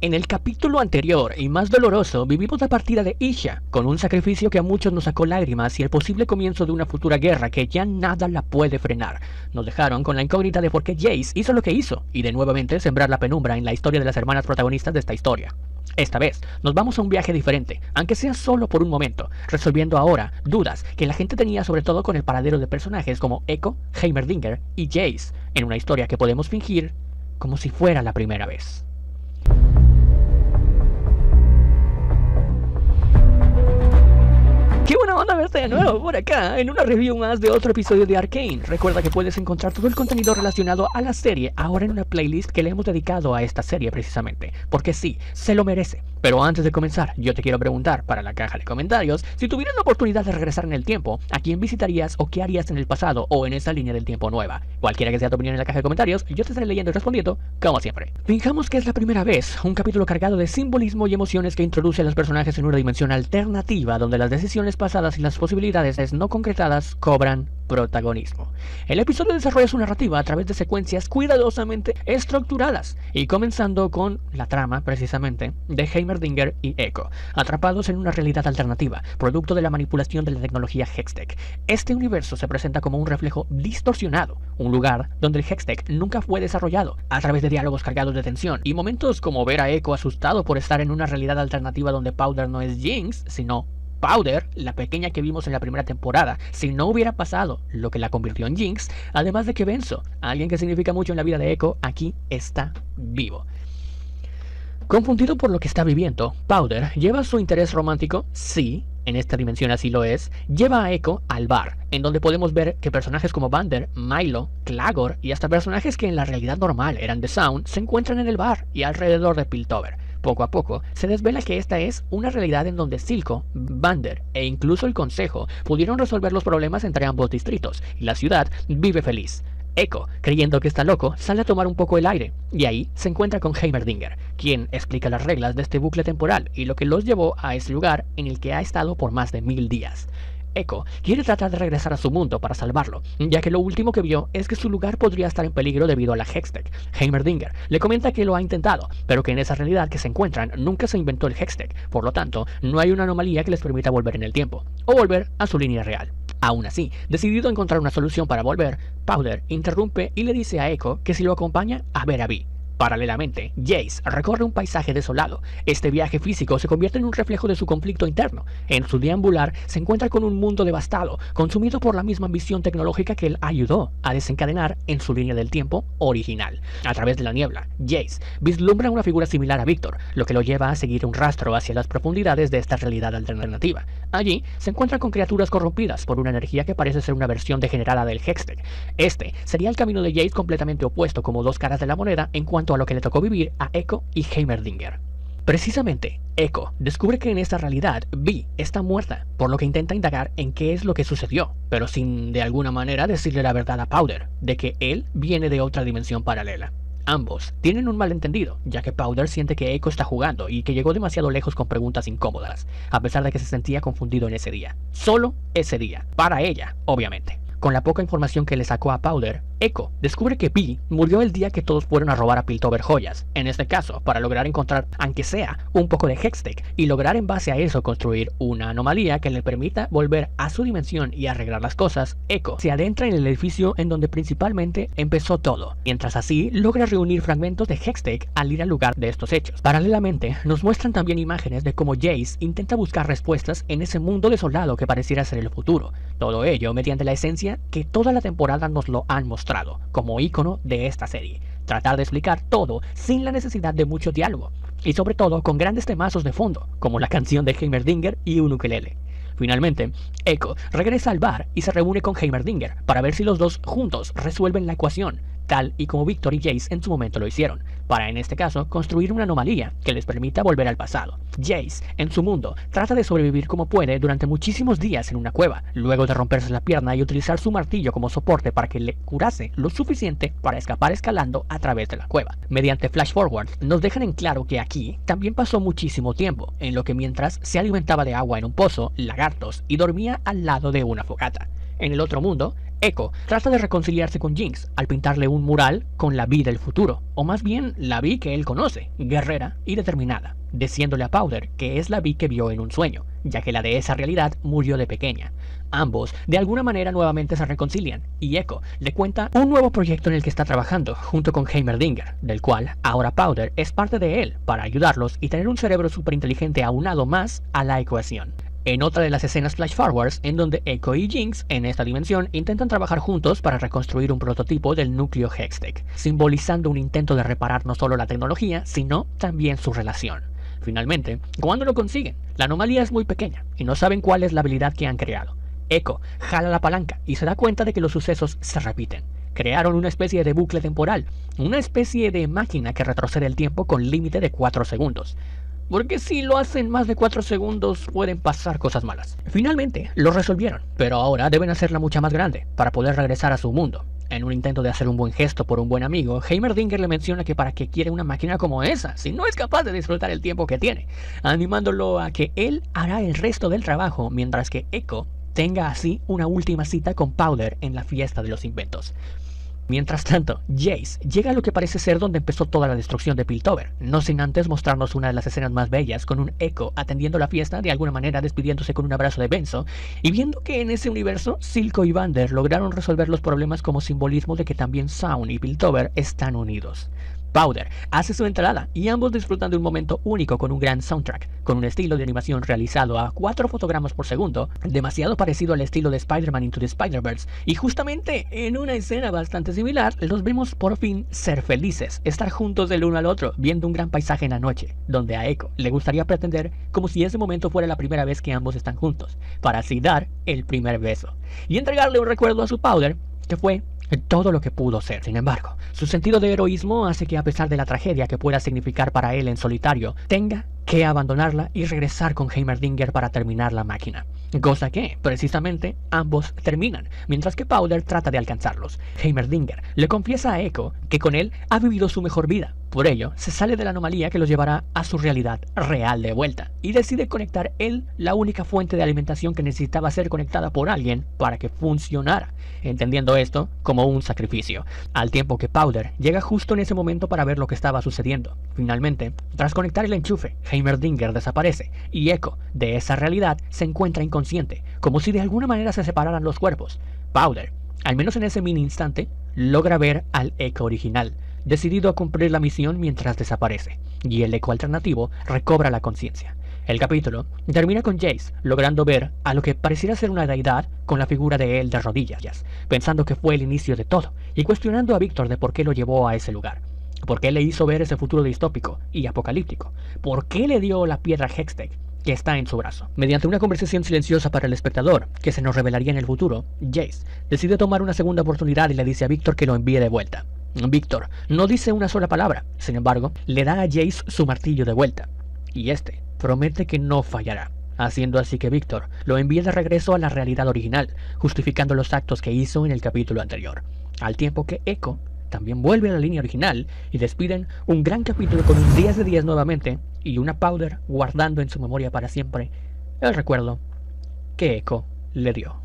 En el capítulo anterior y más doloroso vivimos la partida de Isha, con un sacrificio que a muchos nos sacó lágrimas y el posible comienzo de una futura guerra que ya nada la puede frenar. Nos dejaron con la incógnita de por qué Jace hizo lo que hizo y de nuevamente sembrar la penumbra en la historia de las hermanas protagonistas de esta historia. Esta vez nos vamos a un viaje diferente, aunque sea solo por un momento, resolviendo ahora dudas que la gente tenía sobre todo con el paradero de personajes como Echo, Heimerdinger y Jace, en una historia que podemos fingir como si fuera la primera vez. ¡Qué buena onda verte de nuevo por acá en una review más de otro episodio de Arcane! Recuerda que puedes encontrar todo el contenido relacionado a la serie ahora en una playlist que le hemos dedicado a esta serie precisamente, porque sí, se lo merece. Pero antes de comenzar, yo te quiero preguntar para la caja de comentarios, si tuvieras la oportunidad de regresar en el tiempo, ¿a quién visitarías o qué harías en el pasado o en esa línea del tiempo nueva? Cualquiera que sea tu opinión en la caja de comentarios, yo te estaré leyendo y respondiendo, como siempre. Fijamos que es la primera vez, un capítulo cargado de simbolismo y emociones que introduce a los personajes en una dimensión alternativa donde las decisiones pasadas y las posibilidades no concretadas cobran protagonismo. El episodio desarrolla su narrativa a través de secuencias cuidadosamente estructuradas y comenzando con la trama precisamente de Heimerdinger y Echo, atrapados en una realidad alternativa, producto de la manipulación de la tecnología Hextech. Este universo se presenta como un reflejo distorsionado, un lugar donde el Hextech nunca fue desarrollado, a través de diálogos cargados de tensión y momentos como ver a Echo asustado por estar en una realidad alternativa donde Powder no es Jinx, sino Powder, la pequeña que vimos en la primera temporada, si no hubiera pasado lo que la convirtió en Jinx, además de que Benzo, alguien que significa mucho en la vida de Echo, aquí está vivo. Confundido por lo que está viviendo, Powder lleva su interés romántico, sí, en esta dimensión así lo es, lleva a Echo al bar, en donde podemos ver que personajes como Vander, Milo, Clagor y hasta personajes que en la realidad normal eran de Sound se encuentran en el bar y alrededor de Piltover. Poco a poco se desvela que esta es una realidad en donde Silco, Vander e incluso el Consejo pudieron resolver los problemas entre ambos distritos y la ciudad vive feliz. Echo, creyendo que está loco, sale a tomar un poco el aire y ahí se encuentra con Heimerdinger, quien explica las reglas de este bucle temporal y lo que los llevó a ese lugar en el que ha estado por más de 1000 días. Echo quiere tratar de regresar a su mundo para salvarlo, ya que lo último que vio es que su lugar podría estar en peligro debido a la Hextech. Heimerdinger le comenta que lo ha intentado, pero que en esa realidad que se encuentran nunca se inventó el Hextech, por lo tanto, no hay una anomalía que les permita volver en el tiempo, o volver a su línea real. Aún así, decidido a encontrar una solución para volver, Powder interrumpe y le dice a Echo que si lo acompaña a ver a Vi. Paralelamente, Jace recorre un paisaje desolado. Este viaje físico se convierte en un reflejo de su conflicto interno. En su deambular se encuentra con un mundo devastado, consumido por la misma ambición tecnológica que él ayudó a desencadenar en su línea del tiempo original. A través de la niebla, Jace vislumbra una figura similar a Victor, lo que lo lleva a seguir un rastro hacia las profundidades de esta realidad alternativa. Allí se encuentra con criaturas corrompidas por una energía que parece ser una versión degenerada del Hextech. Este sería el camino de Jace completamente opuesto, como dos caras de la moneda en cuanto a lo que le tocó vivir a Echo y Heimerdinger. Precisamente, Echo descubre que en esta realidad Vi está muerta, por lo que intenta indagar en qué es lo que sucedió, pero sin de alguna manera decirle la verdad a Powder, de que él viene de otra dimensión paralela. Ambos tienen un malentendido, ya que Powder siente que Echo está jugando y que llegó demasiado lejos con preguntas incómodas, a pesar de que se sentía confundido en ese día. Solo ese día, para ella, obviamente. Con la poca información que le sacó a Powder, Echo descubre que Vi murió el día que todos fueron a robar a Piltover joyas, en este caso para lograr encontrar, aunque sea, un poco de Hextech y lograr en base a eso construir una anomalía que le permita volver a su dimensión y arreglar las cosas. Echo se adentra en el edificio en donde principalmente empezó todo, mientras así logra reunir fragmentos de Hextech al ir al lugar de estos hechos. Paralelamente, nos muestran también imágenes de cómo Jace intenta buscar respuestas en ese mundo desolado que pareciera ser el futuro, todo ello mediante la esencia que toda la temporada nos lo han mostrado, como ícono de esta serie. Tratar de explicar todo sin la necesidad de mucho diálogo, y sobre todo con grandes temazos de fondo, como la canción de Heimerdinger y un ukelele. Finalmente, Echo regresa al bar y se reúne con Heimerdinger para ver si los dos juntos resuelven la ecuación, tal y como Victor y Jace en su momento lo hicieron, para en este caso construir una anomalía que les permita volver al pasado. Jace, en su mundo, trata de sobrevivir como puede durante muchísimos días en una cueva, luego de romperse la pierna y utilizar su martillo como soporte para que le curase lo suficiente para escapar escalando a través de la cueva. Mediante flash forward nos dejan en claro que aquí también pasó muchísimo tiempo, en lo que mientras se alimentaba de agua en un pozo, lagartos y dormía al lado de una fogata. En el otro mundo, Echo trata de reconciliarse con Jinx al pintarle un mural con la Vi del futuro, o más bien la Vi que él conoce, guerrera y determinada, diciéndole a Powder que es la Vi que vio en un sueño, ya que la de esa realidad murió de pequeña. Ambos de alguna manera nuevamente se reconcilian, y Echo le cuenta un nuevo proyecto en el que está trabajando junto con Heimerdinger, del cual ahora Powder es parte de él para ayudarlos y tener un cerebro superinteligente aunado más a la ecuación. En otra de las escenas flash forwards, en donde Echo y Jinx, en esta dimensión, intentan trabajar juntos para reconstruir un prototipo del núcleo Hextech, simbolizando un intento de reparar no solo la tecnología, sino también su relación. Finalmente, cuando lo consiguen, la anomalía es muy pequeña y no saben cuál es la habilidad que han creado. Echo jala la palanca y se da cuenta de que los sucesos se repiten. Crearon una especie de bucle temporal, una especie de máquina que retrocede el tiempo con límite de 4 segundos. Porque si lo hacen más de 4 segundos pueden pasar cosas malas. Finalmente lo resolvieron, pero ahora deben hacerla mucha más grande para poder regresar a su mundo. En un intento de hacer un buen gesto por un buen amigo, Heimerdinger le menciona que para qué quiere una máquina como esa, si no es capaz de disfrutar el tiempo que tiene, animándolo a que él hará el resto del trabajo mientras que Echo tenga así una última cita con Powder en la fiesta de los inventos. Mientras tanto, Jace llega a lo que parece ser donde empezó toda la destrucción de Piltover, no sin antes mostrarnos una de las escenas más bellas con un Echo atendiendo la fiesta, de alguna manera despidiéndose con un abrazo de Benzo, y viendo que en ese universo Silco y Vander lograron resolver los problemas como simbolismo de que también Zaun y Piltover están unidos. Powder hace su entrada y ambos disfrutan de un momento único con un gran soundtrack, con un estilo de animación realizado a 4 fotogramas por segundo, demasiado parecido al estilo de Spider-Man Into the Spider-Verse, y justamente en una escena bastante similar los vemos por fin ser felices, estar juntos del uno al otro, viendo un gran paisaje en la noche, donde a Echo le gustaría pretender como si ese momento fuera la primera vez que ambos están juntos, para así dar el primer beso, y entregarle un recuerdo a su Powder, que fue todo lo que pudo ser. Sin embargo, su sentido de heroísmo hace que a pesar de la tragedia que pueda significar para él en solitario, tenga que abandonarla y regresar con Heimerdinger para terminar la máquina. Cosa que, precisamente, ambos terminan, mientras que Powder trata de alcanzarlos. Heimerdinger le confiesa a Echo que con él ha vivido su mejor vida. Por ello, se sale de la anomalía que los llevará a su realidad real de vuelta, y decide conectar él la única fuente de alimentación que necesitaba ser conectada por alguien para que funcionara, entendiendo esto como un sacrificio, al tiempo que Powder llega justo en ese momento para ver lo que estaba sucediendo. Finalmente, tras conectar el enchufe, Heimerdinger desaparece, y Echo, de esa realidad, se encuentra inconsciente, como si de alguna manera se separaran los cuerpos. Powder, al menos en ese mini instante, logra ver al Echo original, decidido a cumplir la misión mientras desaparece, y el Echo alternativo recobra la conciencia. El capítulo termina con Jace logrando ver a lo que pareciera ser una deidad con la figura de él de rodillas, pensando que fue el inicio de todo, y cuestionando a Victor de por qué lo llevó a ese lugar. ¿Por qué le hizo ver ese futuro distópico y apocalíptico? ¿Por qué le dio la piedra Hextech que está en su brazo? Mediante una conversación silenciosa para el espectador, que se nos revelaría en el futuro, Jace decide tomar una segunda oportunidad y le dice a Victor que lo envíe de vuelta. Victor no dice una sola palabra, sin embargo, le da a Jace su martillo de vuelta, y este promete que no fallará, haciendo así que Victor lo envíe de regreso a la realidad original, justificando los actos que hizo en el capítulo anterior, al tiempo que Echo también vuelve a la línea original y despiden un gran capítulo con un 10 de 10 nuevamente y una Powder guardando en su memoria para siempre el recuerdo que Echo le dio.